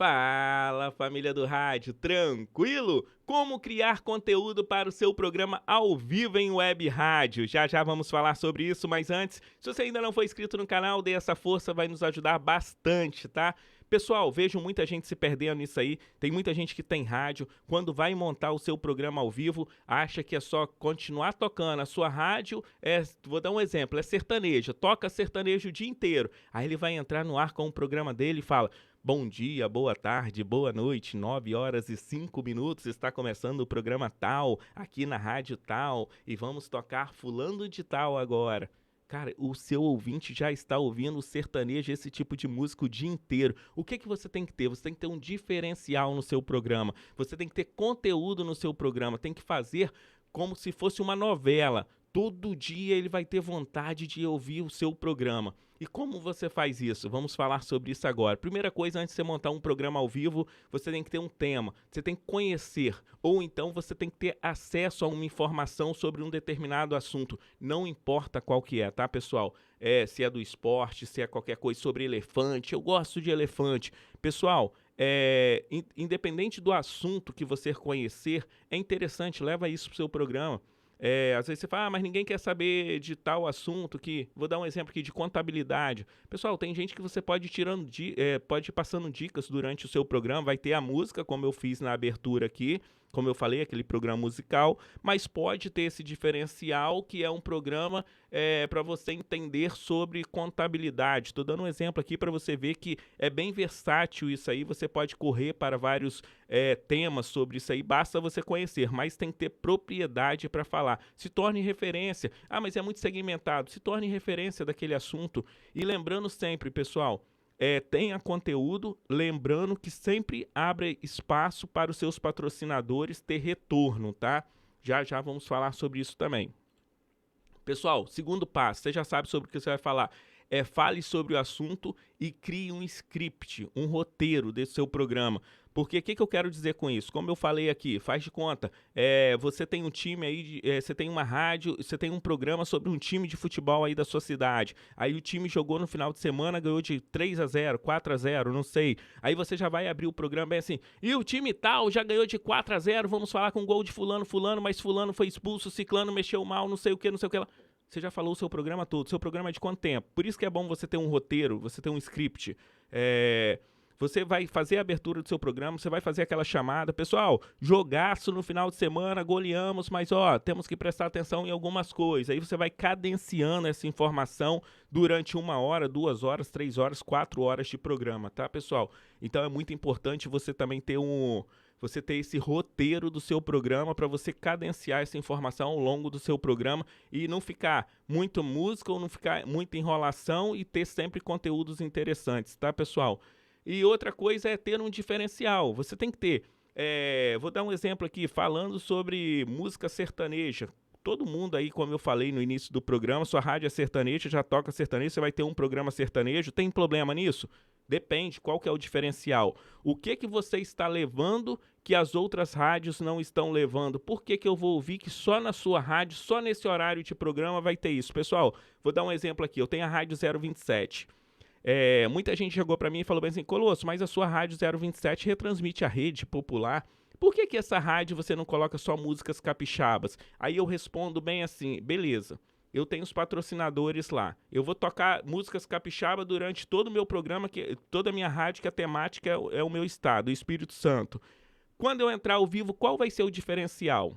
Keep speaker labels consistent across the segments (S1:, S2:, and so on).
S1: Fala, família do rádio, tranquilo? Como criar conteúdo para o seu programa ao vivo em web rádio? Já já vamos falar sobre isso, mas antes, se você ainda não foi inscrito no canal, dê essa força, vai nos ajudar bastante, tá? Pessoal, vejo muita gente se perdendo nisso aí, tem muita gente que tem rádio, quando vai montar o seu programa ao vivo, acha que é só continuar tocando a sua rádio, vou dar um exemplo, é sertanejo, toca sertanejo o dia inteiro, aí ele vai entrar no ar com o programa dele e fala: bom dia, boa tarde, boa noite, 9 horas e 5 minutos, está começando o programa tal, aqui na rádio tal, e vamos tocar fulano de tal agora. Cara, o seu ouvinte já está ouvindo o sertanejo, esse tipo de música o dia inteiro. O que você tem que ter? Você tem que ter um diferencial no seu programa. Você tem que ter conteúdo no seu programa. Tem que fazer como se fosse uma novela. Todo dia ele vai ter vontade de ouvir o seu programa. E como você faz isso? Vamos falar sobre isso agora. Primeira coisa, antes de você montar um programa ao vivo, você tem que ter um tema, você tem que conhecer, ou então você tem que ter acesso a uma informação sobre um determinado assunto. Não importa qual que é, tá, pessoal? Se é do esporte, se é qualquer coisa sobre elefante, eu gosto de elefante. Pessoal, independente do assunto que você conhecer, é interessante, leva isso para o seu programa. Às vezes você fala, mas ninguém quer saber de tal assunto que... Vou dar um exemplo aqui de contabilidade. Pessoal, tem gente que você pode ir pode ir passando dicas durante o seu programa, vai ter a música, como eu fiz na abertura aqui, como eu falei, aquele programa musical, mas pode ter esse diferencial que é um programa para você entender sobre contabilidade. Estou dando um exemplo aqui para você ver que é bem versátil isso aí, você pode correr para vários temas sobre isso aí, basta você conhecer, mas tem que ter propriedade para falar. Se torne referência. Ah, mas é muito segmentado. Se torne referência daquele assunto. E lembrando sempre, pessoal, tenha conteúdo, lembrando que sempre abre espaço para os seus patrocinadores ter retorno, tá? Já já vamos falar sobre isso também. Pessoal, segundo passo, você já sabe sobre o que você vai falar. Fale sobre o assunto e crie um script, um roteiro desse seu programa. Porque o que eu quero dizer com isso? Como eu falei aqui, faz de conta, você tem um time aí, você tem uma rádio, você tem um programa sobre um time de futebol aí da sua cidade. Aí o time jogou no final de semana, ganhou de 3-0, 4-0, não sei. Aí você já vai abrir o programa bem assim, e o time tal já ganhou de 4-0, vamos falar com gol de fulano, mas fulano foi expulso, ciclano mexeu mal, não sei o que lá. Você já falou o seu programa todo. Seu programa é de quanto tempo? Por isso que é bom você ter um roteiro, você ter um script. Você vai fazer a abertura do seu programa, você vai fazer aquela chamada. Pessoal, jogaço no final de semana, goleamos, mas temos que prestar atenção em algumas coisas. Aí você vai cadenciando essa informação durante 1 hora, 2 horas, 3 horas, 4 horas de programa, tá, pessoal? Então é muito importante você também ter esse roteiro do seu programa para você cadenciar essa informação ao longo do seu programa e não ficar muito música ou não ficar muita enrolação e ter sempre conteúdos interessantes, tá, pessoal? E outra coisa é ter um diferencial. Você tem que ter, vou dar um exemplo aqui, falando sobre música sertaneja. Todo mundo aí, como eu falei no início do programa, sua rádio é sertaneja, já toca sertanejo, você vai ter um programa sertanejo, tem problema nisso? Depende, qual que é o diferencial? O que você está levando que as outras rádios não estão levando? Por que eu vou ouvir que só na sua rádio, só nesse horário de programa vai ter isso? Pessoal, vou dar um exemplo aqui, eu tenho a Rádio 027. Muita gente chegou para mim e falou bem assim, Colosso, mas a sua Rádio 027 retransmite a rede popular. Por que essa rádio você não coloca só músicas capixabas? Aí eu respondo bem assim, beleza. Eu tenho os patrocinadores lá. Eu vou tocar músicas capixaba durante todo o meu programa, toda a minha rádio, que a temática é o meu estado, o Espírito Santo. Quando eu entrar ao vivo, qual vai ser o diferencial?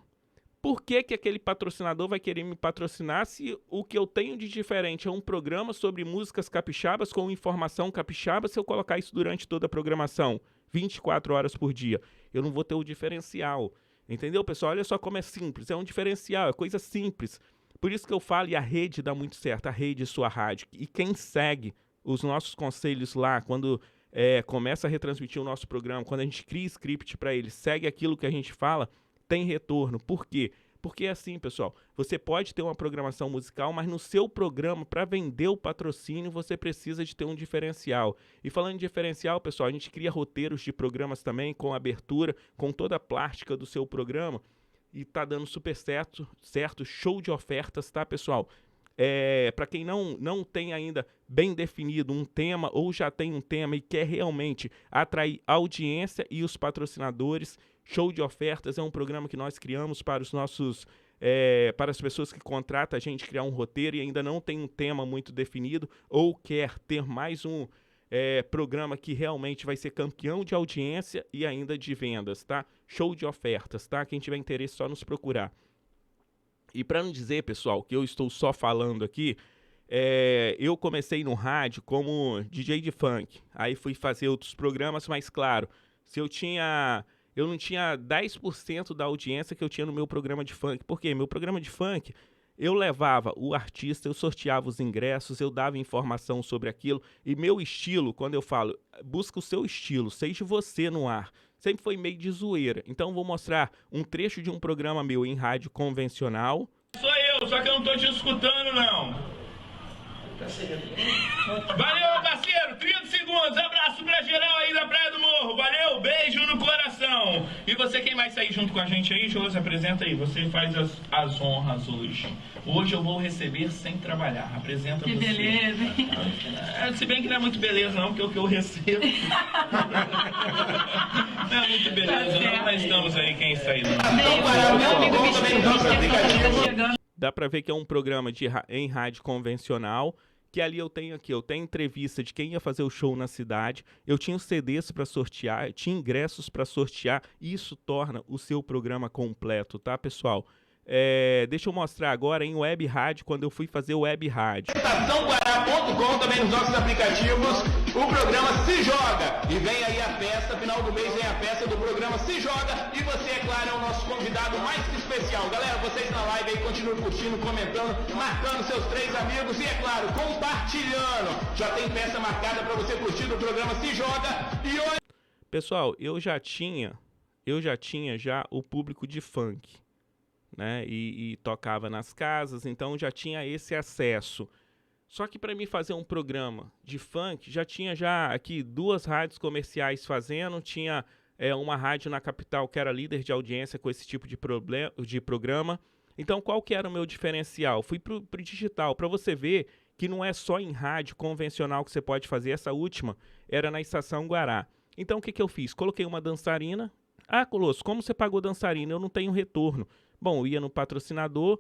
S1: Por que aquele patrocinador vai querer me patrocinar se o que eu tenho de diferente é um programa sobre músicas capixabas com informação capixaba, se eu colocar isso durante toda a programação, 24 horas por dia? Eu não vou ter o diferencial. Entendeu, pessoal? Olha só como é simples, é um diferencial, é coisa simples. Por isso que eu falo, e a rede dá muito certo, a rede é sua rádio. E quem segue os nossos conselhos lá, quando começa a retransmitir o nosso programa, quando a gente cria script para ele, segue aquilo que a gente fala, tem retorno. Por quê? Porque é assim, pessoal, você pode ter uma programação musical, mas no seu programa, para vender o patrocínio, você precisa de ter um diferencial. E falando em diferencial, pessoal, a gente cria roteiros de programas também, com abertura, com toda a plástica do seu programa, e tá dando super certo, show de ofertas, tá, pessoal? Para quem não tem ainda bem definido um tema ou já tem um tema e quer realmente atrair audiência e os patrocinadores, Show de Ofertas é um programa que nós criamos para os nossos para as pessoas que contratam a gente criar um roteiro e ainda não tem um tema muito definido ou quer ter mais um programa que realmente vai ser campeão de audiência e ainda de vendas, tá? Show de Ofertas, tá? Quem tiver interesse, só nos procurar. E para não dizer, pessoal, que eu estou só falando aqui, eu comecei no rádio como DJ de funk. Aí fui fazer outros programas, mas claro, se eu não tinha 10% da audiência que eu tinha no meu programa de funk. Por quê? Meu programa de funk, eu levava o artista, eu sorteava os ingressos, eu dava informação sobre aquilo. E meu estilo, quando eu falo, busca o seu estilo, seja você no ar, sempre foi meio de zoeira. Então vou mostrar um trecho de um programa meu em rádio convencional.
S2: Sou eu, só que eu não tô te escutando, não. Valeu, parceiro, 30 segundos, abraço pra geral aí da Praia do Morro, valeu, beijo no coração. E você, quem vai sair junto com a gente aí, Jô, se apresenta aí, você faz as honras hoje. Hoje eu vou receber sem trabalhar, apresenta
S3: que
S2: você.
S3: Que beleza, hein?
S2: Se bem que não é muito beleza não, porque é o que eu recebo. Não é muito beleza não, mas estamos aí, quem está aí.
S1: Dá pra ver que é um programa em rádio convencional, que ali eu tenho entrevista de quem ia fazer o show na cidade, eu tinha os CDs para sortear, eu tinha ingressos para sortear, e isso torna o seu programa completo, tá, pessoal? Deixa eu mostrar agora em web rádio, quando eu fui fazer web rádio.
S2: Estaçãoguará.com, também nos nossos aplicativos, o programa Se Joga. E vem aí a festa, final do mês vem a festa do programa Se Joga. E você, é claro, é o nosso convidado mais que especial. Galera, vocês na live aí, continuem curtindo, comentando, marcando seus 3 amigos e, é claro, compartilhando. Já tem festa marcada para você curtir do programa Se Joga. E hoje...
S1: Pessoal, eu já tinha o público de funk, né, e tocava nas casas, então já tinha esse acesso. Só que para mim fazer um programa de funk, já tinha aqui 2 rádios comerciais fazendo, tinha uma rádio na capital que era líder de audiência com esse tipo de programa. Então qual que era o meu diferencial? Fui pro digital, para você ver que não é só em rádio convencional que você pode fazer. Essa última era na Estação Guará. Então o que eu fiz? Coloquei uma dançarina. Ah, Colosso, como você pagou dançarina? Eu não tenho retorno. Bom, eu ia no patrocinador,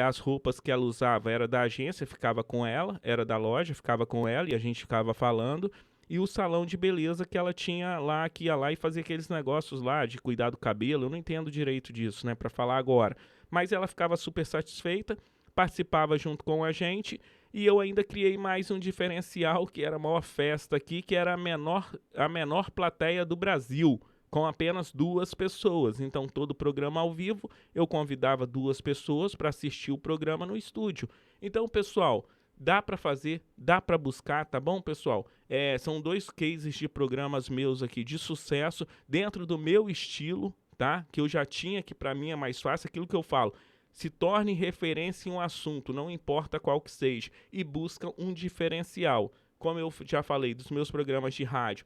S1: as roupas que ela usava era da agência, ficava com ela, era da loja, ficava com ela e a gente ficava falando. E o salão de beleza que ela tinha lá, que ia lá e fazia aqueles negócios lá de cuidar do cabelo. Eu não entendo direito disso, né, para falar agora. Mas ela ficava super satisfeita, participava junto com a gente. E eu ainda criei mais um diferencial, que era a maior festa aqui, que era a menor plateia do Brasil, com apenas 2 pessoas. Então, todo o programa ao vivo, eu convidava 2 pessoas para assistir o programa no estúdio. Então, pessoal, dá para fazer, dá para buscar, tá bom, pessoal? São 2 cases de programas meus aqui de sucesso, dentro do meu estilo, tá? Que eu já tinha, que para mim é mais fácil, aquilo que eu falo. Se torne referência em um assunto, não importa qual que seja, e busca um diferencial. Como eu já falei dos meus programas de rádio,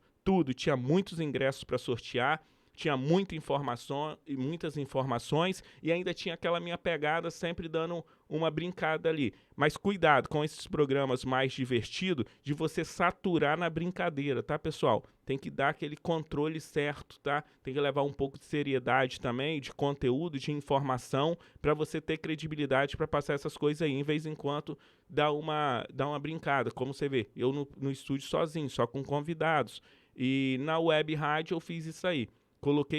S1: tinha muitos ingressos para sortear, tinha muitas informações e ainda tinha aquela minha pegada sempre dando uma brincada ali. Mas cuidado com esses programas mais divertidos de você saturar na brincadeira, tá, pessoal? Tem que dar aquele controle certo, tá? Tem que levar um pouco de seriedade também, de conteúdo, de informação, para você ter credibilidade para passar essas coisas aí, em vez em quando dar uma brincada. Como você vê, eu no estúdio sozinho, só com convidados. E na web rádio eu fiz isso aí.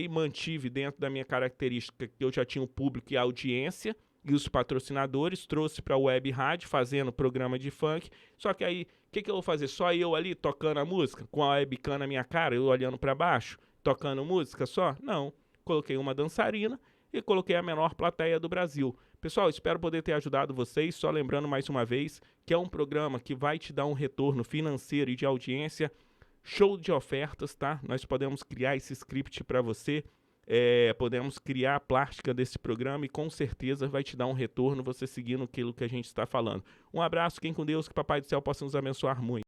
S1: Mantive dentro da minha característica que eu já tinha o público e a audiência e os patrocinadores, trouxe para a web rádio fazendo programa de funk. Só que aí, o que eu vou fazer? Só eu ali tocando a música, com a webcam na minha cara, eu olhando para baixo, tocando música só? Não. Coloquei uma dançarina e coloquei a menor plateia do Brasil. Pessoal, espero poder ter ajudado vocês. Só lembrando mais uma vez que é um programa que vai te dar um retorno financeiro e de audiência. Show de ofertas, tá? Nós podemos criar esse script para você, podemos criar a plástica desse programa e com certeza vai te dar um retorno você seguindo aquilo que a gente está falando. Um abraço, fiquem com Deus, que Papai do Céu possa nos abençoar muito.